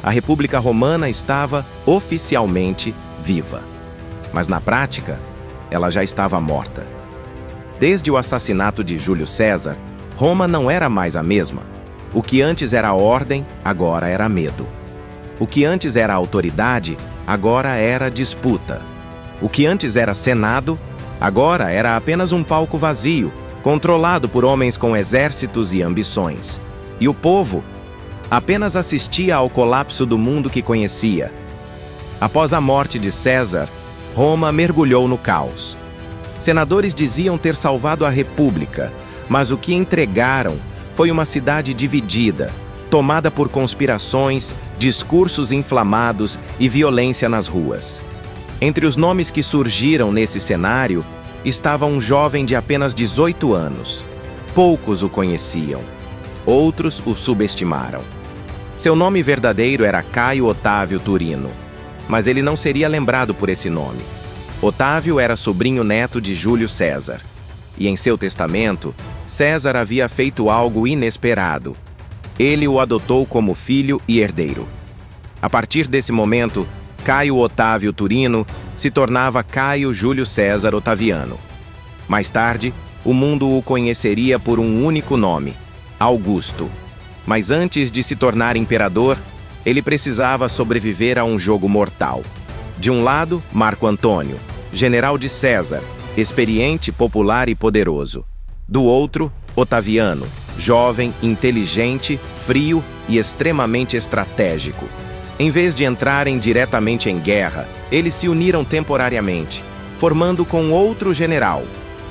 a República Romana estava oficialmente viva. Mas na prática, ela já estava morta. Desde o assassinato de Júlio César, Roma não era mais a mesma. O que antes era ordem, agora era medo. O que antes era autoridade, agora era disputa. O que antes era senado, agora era apenas um palco vazio, controlado por homens com exércitos e ambições. E o povo apenas assistia ao colapso do mundo que conhecia. Após a morte de César, Roma mergulhou no caos. Senadores diziam ter salvado a República, mas o que entregaram foi uma cidade dividida, tomada por conspirações, discursos inflamados e violência nas ruas. Entre os nomes que surgiram nesse cenário, estava um jovem de apenas 18 anos. Poucos o conheciam. Outros o subestimaram. Seu nome verdadeiro era Caio Otávio Turino, mas ele não seria lembrado por esse nome. Otávio era sobrinho neto de Júlio César, e em seu testamento, César havia feito algo inesperado. Ele o adotou como filho e herdeiro. A partir desse momento, Caio Otávio Turino se tornava Caio Júlio César Otaviano. Mais tarde, o mundo o conheceria por um único nome, Augusto. Mas antes de se tornar imperador, ele precisava sobreviver a um jogo mortal. De um lado, Marco Antônio, general de César, experiente, popular e poderoso. Do outro, Otaviano, jovem, inteligente, frio e extremamente estratégico. Em vez de entrarem diretamente em guerra, eles se uniram temporariamente, formando com outro general,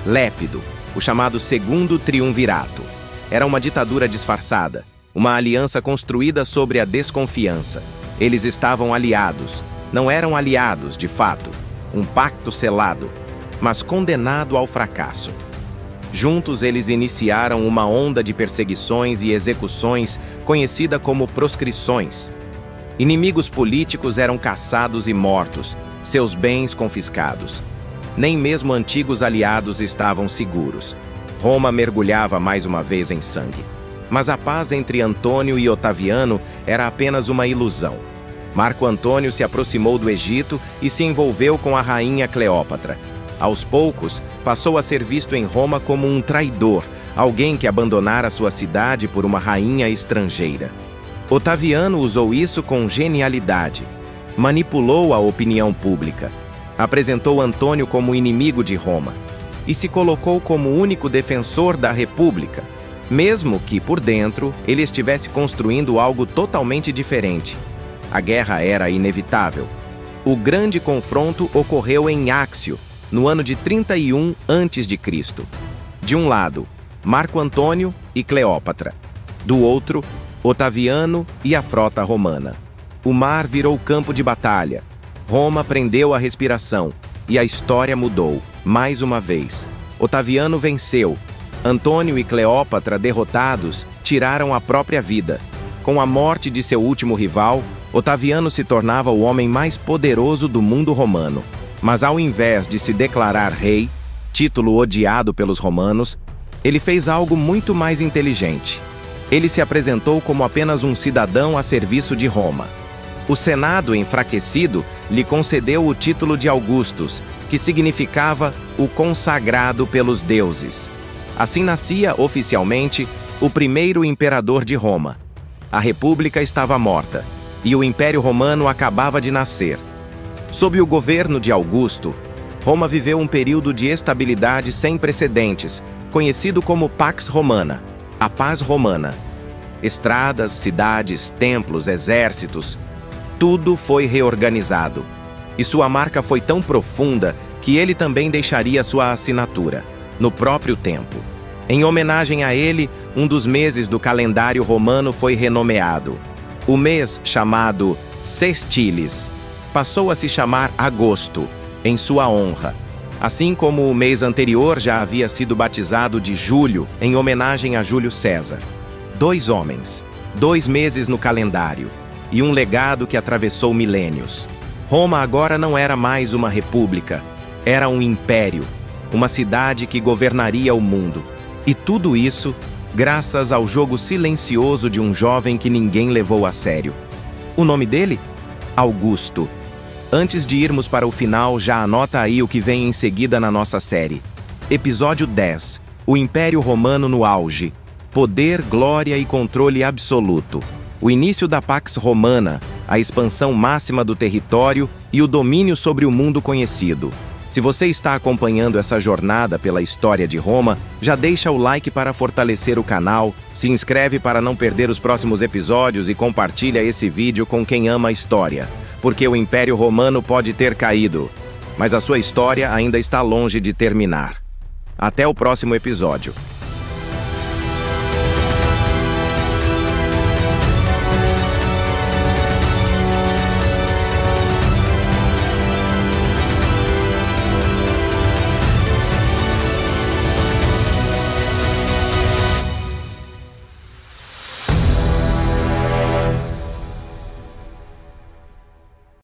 Lépido, o chamado Segundo Triunvirato. Era uma ditadura disfarçada, uma aliança construída sobre a desconfiança. Eles estavam aliados, não eram aliados de fato, um pacto selado, mas condenado ao fracasso. Juntos eles iniciaram uma onda de perseguições e execuções conhecida como proscrições. Inimigos políticos eram caçados e mortos, seus bens confiscados. Nem mesmo antigos aliados estavam seguros. Roma mergulhava mais uma vez em sangue. Mas a paz entre Antônio e Otaviano era apenas uma ilusão. Marco Antônio se aproximou do Egito e se envolveu com a rainha Cleópatra. Aos poucos, passou a ser visto em Roma como um traidor, alguém que abandonara sua cidade por uma rainha estrangeira. Otaviano usou isso com genialidade. Manipulou a opinião pública. Apresentou Antônio como inimigo de Roma e se colocou como único defensor da República, mesmo que, por dentro, ele estivesse construindo algo totalmente diferente. A guerra era inevitável. O grande confronto ocorreu em Áxio, no ano de 31 a.C. De um lado, Marco Antônio e Cleópatra. Do outro, Otaviano e a frota romana. O mar virou campo de batalha. Roma prendeu a respiração e a história mudou, mais uma vez. Otaviano venceu. Antônio e Cleópatra, derrotados, tiraram a própria vida. Com a morte de seu último rival, Otaviano se tornava o homem mais poderoso do mundo romano. Mas ao invés de se declarar rei, título odiado pelos romanos, ele fez algo muito mais inteligente. Ele se apresentou como apenas um cidadão a serviço de Roma. O Senado, enfraquecido, lhe concedeu o título de Augustus, que significava o consagrado pelos deuses. Assim nascia, oficialmente, o primeiro imperador de Roma. A República estava morta, e o Império Romano acabava de nascer. Sob o governo de Augusto, Roma viveu um período de estabilidade sem precedentes, conhecido como Pax Romana, a paz romana. Estradas, cidades, templos, exércitos, tudo foi reorganizado. E sua marca foi tão profunda que ele também deixaria sua assinatura, no próprio tempo. Em homenagem a ele, um dos meses do calendário romano foi renomeado. O mês chamado Sextilis passou a se chamar Agosto, em sua honra, assim como o mês anterior já havia sido batizado de Julho, em homenagem a Júlio César. 2 homens, 2 meses no calendário, e um legado que atravessou milênios. Roma agora não era mais uma república, era um império, uma cidade que governaria o mundo. E tudo isso graças ao jogo silencioso de um jovem que ninguém levou a sério. O nome dele? Augusto. Antes de irmos para o final, já anota aí o que vem em seguida na nossa série. Episódio 10. O Império Romano no auge. Poder, glória e controle absoluto. O início da Pax Romana, a expansão máxima do território e o domínio sobre o mundo conhecido. Se você está acompanhando essa jornada pela história de Roma, já deixa o like para fortalecer o canal, se inscreve para não perder os próximos episódios e compartilha esse vídeo com quem ama a história, porque o Império Romano pode ter caído, mas a sua história ainda está longe de terminar. Até o próximo episódio.